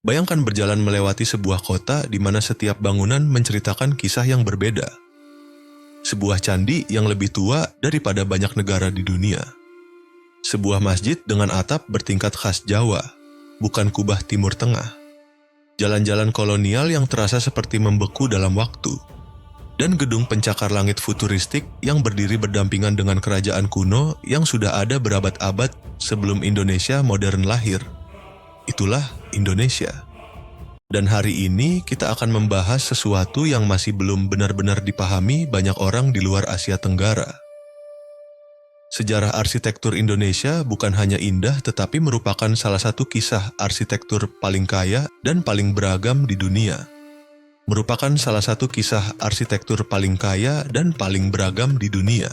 Bayangkan berjalan melewati sebuah kota di mana setiap bangunan menceritakan kisah yang berbeda. Sebuah candi yang lebih tua daripada banyak negara di dunia. Sebuah masjid dengan atap bertingkat khas Jawa, bukan kubah Timur Tengah. Jalan-jalan kolonial yang terasa seperti membeku dalam waktu. Dan gedung pencakar langit futuristik yang berdiri berdampingan dengan kerajaan kuno yang sudah ada berabad-abad sebelum Indonesia modern lahir. Itulah Indonesia. Dan hari ini kita akan membahas sesuatu yang masih belum benar-benar dipahami banyak orang di luar Asia Tenggara. Sejarah arsitektur Indonesia bukan hanya indah tetapi merupakan salah satu kisah arsitektur paling kaya dan paling beragam di dunia. Merupakan salah satu kisah arsitektur paling kaya dan paling beragam di dunia.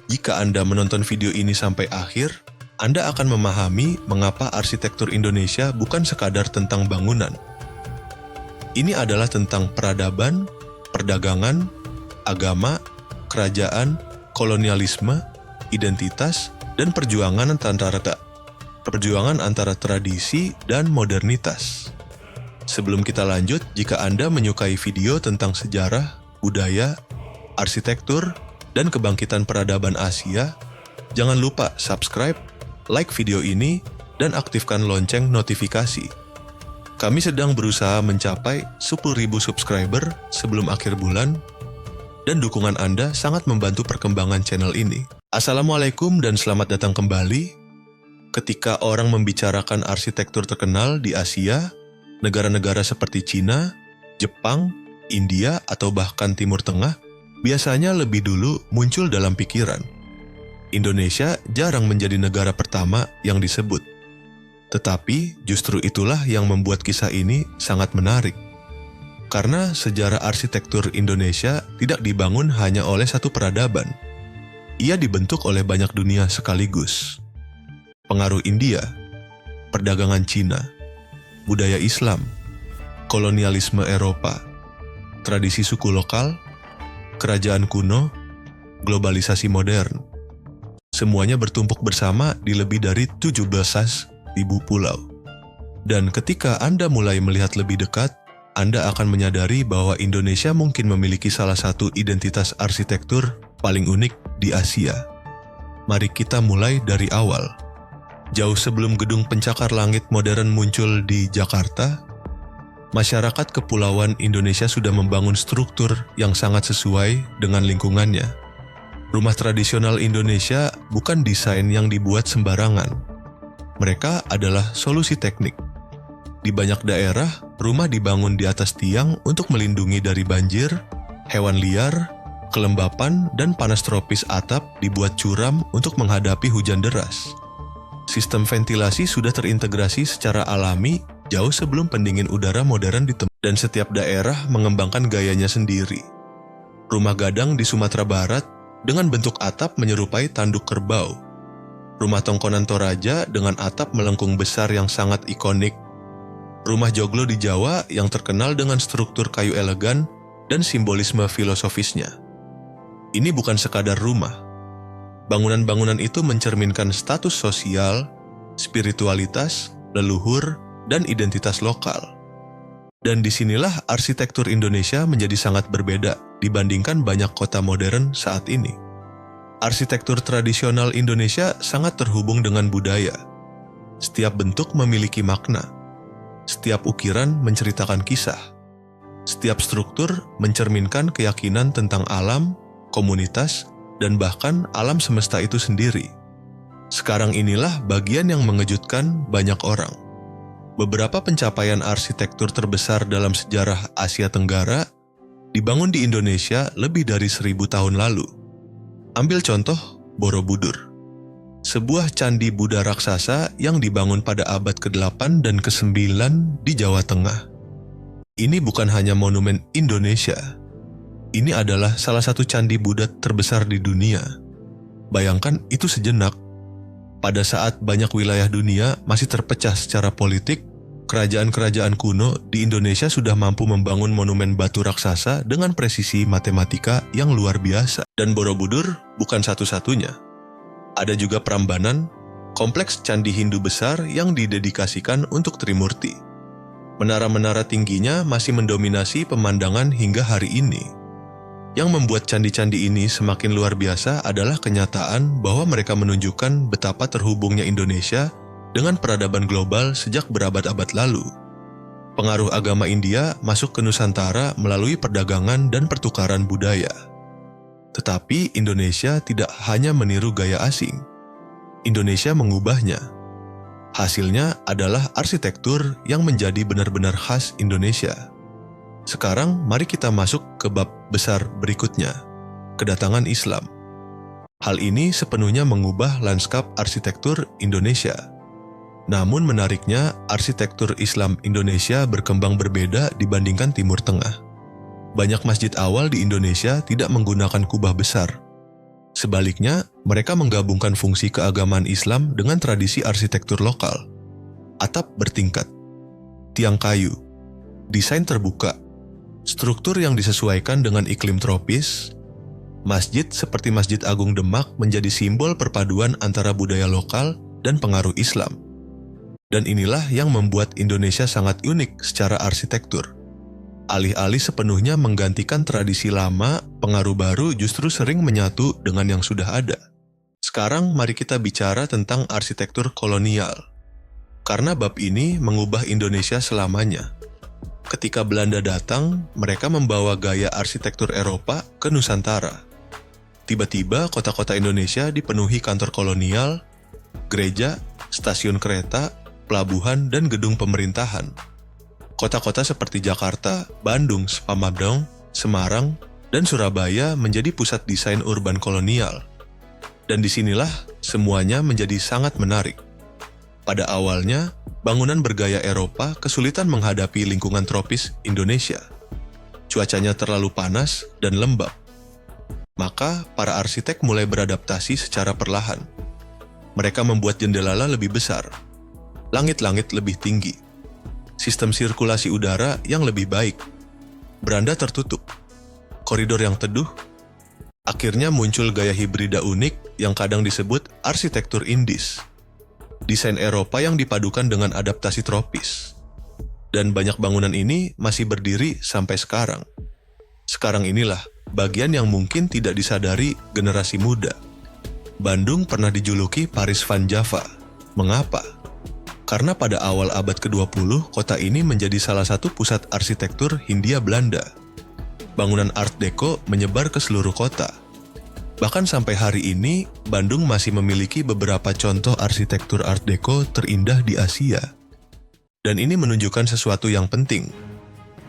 Jika Anda menonton video ini sampai akhir, Anda akan memahami mengapa arsitektur Indonesia bukan sekadar tentang bangunan. Ini adalah tentang peradaban, perdagangan, agama, kerajaan, kolonialisme, identitas, dan perjuangan antara tradisi dan modernitas. Sebelum kita lanjut, jika Anda menyukai video tentang sejarah, budaya, arsitektur, dan kebangkitan peradaban Asia, jangan lupa subscribe, like video ini, dan aktifkan lonceng notifikasi. Kami sedang berusaha mencapai 10.000 subscriber sebelum akhir bulan, dan dukungan Anda sangat membantu perkembangan channel ini. Assalamualaikum dan selamat datang kembali. Ketika orang membicarakan arsitektur terkenal di Asia, negara-negara seperti Cina, Jepang, India, atau bahkan Timur Tengah biasanya lebih dulu muncul dalam pikiran. Indonesia jarang menjadi negara pertama yang disebut. Tetapi justru itulah yang membuat kisah ini sangat menarik. Karena sejarah arsitektur Indonesia tidak dibangun hanya oleh satu peradaban. Ia dibentuk oleh banyak dunia sekaligus. Pengaruh India, perdagangan Cina, budaya Islam, kolonialisme Eropa, tradisi suku lokal, kerajaan kuno, globalisasi modern. Semuanya bertumpuk bersama di lebih dari 17.000 pulau. Dan ketika Anda mulai melihat lebih dekat, Anda akan menyadari bahwa Indonesia mungkin memiliki salah satu identitas arsitektur paling unik di Asia. Mari kita mulai dari awal. Jauh sebelum gedung pencakar langit modern muncul di Jakarta, masyarakat kepulauan Indonesia sudah membangun struktur yang sangat sesuai dengan lingkungannya. Rumah tradisional Indonesia bukan desain yang dibuat sembarangan. Mereka adalah solusi teknik. Di banyak daerah, rumah dibangun di atas tiang untuk melindungi dari banjir, hewan liar, kelembapan, dan panas tropis. Atap dibuat curam untuk menghadapi hujan deras. Sistem ventilasi sudah terintegrasi secara alami jauh sebelum pendingin udara modern ditemukan, dan setiap daerah mengembangkan gayanya sendiri. Rumah gadang di Sumatera Barat dengan bentuk atap menyerupai tanduk kerbau. Rumah tongkonan Toraja dengan atap melengkung besar yang sangat ikonik. Rumah joglo di Jawa yang terkenal dengan struktur kayu elegan dan simbolisme filosofisnya. Ini bukan sekadar rumah. Bangunan-bangunan itu mencerminkan status sosial, spiritualitas, leluhur, dan identitas lokal. Dan disinilah arsitektur Indonesia menjadi sangat berbeda dibandingkan banyak kota modern saat ini. Arsitektur tradisional Indonesia sangat terhubung dengan budaya. Setiap bentuk memiliki makna. Setiap ukiran menceritakan kisah. Setiap struktur mencerminkan keyakinan tentang alam, komunitas, dan bahkan alam semesta itu sendiri. Sekarang inilah bagian yang mengejutkan banyak orang. Beberapa pencapaian arsitektur terbesar dalam sejarah Asia Tenggara dibangun di Indonesia lebih dari 1.000 tahun lalu. Ambil contoh Borobudur, sebuah candi Buddha raksasa yang dibangun pada abad ke-8 dan ke-9 di Jawa Tengah. Ini bukan hanya monumen Indonesia. Ini adalah salah satu candi Buddha terbesar di dunia. Bayangkan itu sejenak. Pada saat banyak wilayah dunia masih terpecah secara politik, kerajaan-kerajaan kuno di Indonesia sudah mampu membangun monumen batu raksasa dengan presisi matematika yang luar biasa. Dan Borobudur bukan satu-satunya. Ada juga Prambanan, kompleks candi Hindu besar yang didedikasikan untuk Trimurti. Menara-menara tingginya masih mendominasi pemandangan hingga hari ini. Yang membuat candi-candi ini semakin luar biasa adalah kenyataan bahwa mereka menunjukkan betapa terhubungnya Indonesia dengan peradaban global sejak berabad-abad lalu. Pengaruh agama India masuk ke Nusantara melalui perdagangan dan pertukaran budaya. Tetapi Indonesia tidak hanya meniru gaya asing. Indonesia mengubahnya. Hasilnya adalah arsitektur yang menjadi benar-benar khas Indonesia. Sekarang mari kita masuk ke bab besar berikutnya, kedatangan Islam. Hal ini sepenuhnya mengubah lanskap arsitektur Indonesia. Namun menariknya, arsitektur Islam Indonesia berkembang berbeda dibandingkan Timur Tengah. Banyak masjid awal di Indonesia tidak menggunakan kubah besar. Sebaliknya, mereka menggabungkan fungsi keagamaan Islam dengan tradisi arsitektur lokal. Atap bertingkat, tiang kayu, desain terbuka, struktur yang disesuaikan dengan iklim tropis. Masjid seperti Masjid Agung Demak menjadi simbol perpaduan antara budaya lokal dan pengaruh Islam. Dan inilah yang membuat Indonesia sangat unik secara arsitektur. Alih-alih sepenuhnya menggantikan tradisi lama, pengaruh baru justru sering menyatu dengan yang sudah ada. Sekarang mari kita bicara tentang arsitektur kolonial. Karena bab ini mengubah Indonesia selamanya. Ketika Belanda datang, mereka membawa gaya arsitektur Eropa ke Nusantara. Tiba-tiba kota-kota Indonesia dipenuhi kantor kolonial, gereja, stasiun kereta, pelabuhan, dan gedung pemerintahan. Kota-kota seperti Jakarta, Bandung, Spamadong, Semarang, dan Surabaya menjadi pusat desain urban kolonial. Dan disinilah semuanya menjadi sangat menarik. Pada awalnya, bangunan bergaya Eropa kesulitan menghadapi lingkungan tropis Indonesia. Cuacanya terlalu panas dan lembab. Maka, para arsitek mulai beradaptasi secara perlahan. Mereka membuat jendela lebih besar, langit-langit lebih tinggi, sistem sirkulasi udara yang lebih baik, beranda tertutup, koridor yang teduh. Akhirnya muncul gaya hibrida unik yang kadang disebut arsitektur Indis. Desain Eropa yang dipadukan dengan adaptasi tropis. Dan banyak bangunan ini masih berdiri sampai sekarang. Sekarang inilah bagian yang mungkin tidak disadari generasi muda. Bandung pernah dijuluki Paris Van Java. Mengapa? Karena pada awal abad ke-20, kota ini menjadi salah satu pusat arsitektur Hindia Belanda. Bangunan Art Deco menyebar ke seluruh kota. Bahkan sampai hari ini, Bandung masih memiliki beberapa contoh arsitektur Art Deco terindah di Asia. Dan ini menunjukkan sesuatu yang penting.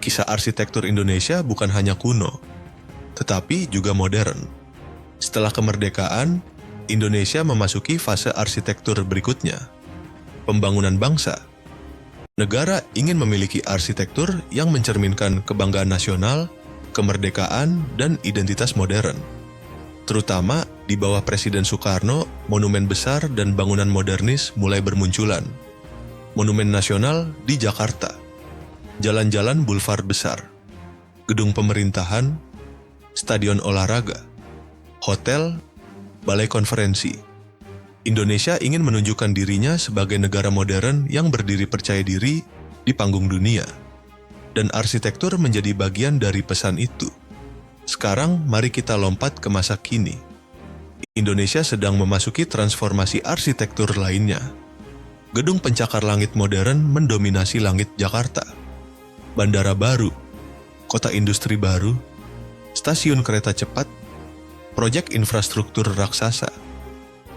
Kisah arsitektur Indonesia bukan hanya kuno, tetapi juga modern. Setelah kemerdekaan, Indonesia memasuki fase arsitektur berikutnya. Pembangunan bangsa. Negara ingin memiliki arsitektur yang mencerminkan kebanggaan nasional, kemerdekaan, dan identitas modern. Terutama di bawah Presiden Soekarno, monumen besar dan bangunan modernis mulai bermunculan. Monumen nasional di Jakarta, jalan-jalan boulevard besar, gedung pemerintahan, stadion olahraga, hotel, balai konferensi. Indonesia ingin menunjukkan dirinya sebagai negara modern yang berdiri percaya diri di panggung dunia. Dan arsitektur menjadi bagian dari pesan itu. Sekarang mari kita lompat ke masa kini. Indonesia sedang memasuki transformasi arsitektur lainnya. Gedung pencakar langit modern mendominasi langit Jakarta. Bandara baru, kota industri baru, stasiun kereta cepat, proyek infrastruktur raksasa.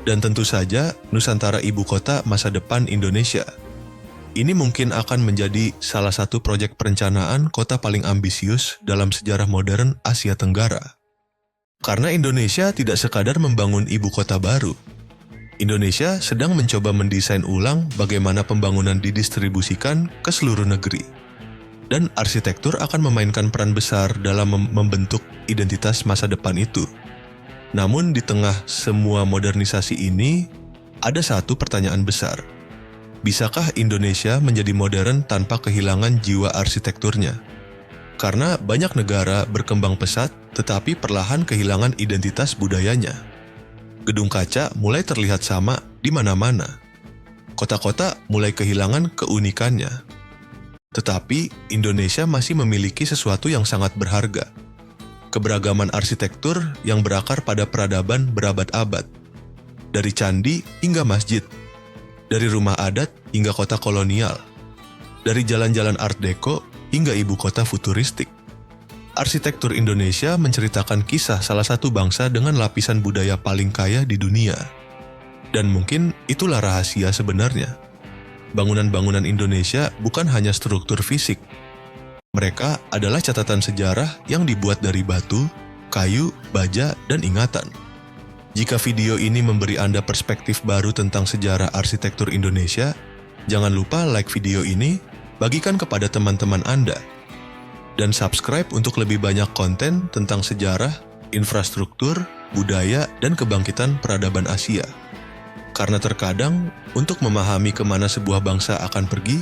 Dan tentu saja Nusantara ibu kota masa depan Indonesia. Ini mungkin akan menjadi salah satu proyek perencanaan kota paling ambisius dalam sejarah modern Asia Tenggara. Karena Indonesia tidak sekadar membangun ibu kota baru. Indonesia sedang mencoba mendesain ulang bagaimana pembangunan didistribusikan ke seluruh negeri. Dan arsitektur akan memainkan peran besar dalam membentuk identitas masa depan itu. Namun di tengah semua modernisasi ini, ada satu pertanyaan besar. Bisakah Indonesia menjadi modern tanpa kehilangan jiwa arsitekturnya? Karena banyak negara berkembang pesat, tetapi perlahan kehilangan identitas budayanya. Gedung kaca mulai terlihat sama di mana-mana. Kota-kota mulai kehilangan keunikannya. Tetapi Indonesia masih memiliki sesuatu yang sangat berharga. Keberagaman arsitektur yang berakar pada peradaban berabad-abad. Dari candi hingga masjid. Dari rumah adat hingga kota kolonial. Dari jalan-jalan Art Deco hingga ibu kota futuristik. Arsitektur Indonesia menceritakan kisah salah satu bangsa dengan lapisan budaya paling kaya di dunia. Dan mungkin itulah rahasia sebenarnya. Bangunan-bangunan Indonesia bukan hanya struktur fisik. Mereka adalah catatan sejarah yang dibuat dari batu, kayu, baja, dan ingatan. Jika video ini memberi Anda perspektif baru tentang sejarah arsitektur Indonesia, jangan lupa like video ini, bagikan kepada teman-teman Anda, dan subscribe untuk lebih banyak konten tentang sejarah, infrastruktur, budaya, dan kebangkitan peradaban Asia. Karena terkadang, untuk memahami kemana sebuah bangsa akan pergi,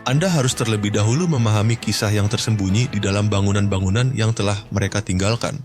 Anda harus terlebih dahulu memahami kisah yang tersembunyi di dalam bangunan-bangunan yang telah mereka tinggalkan.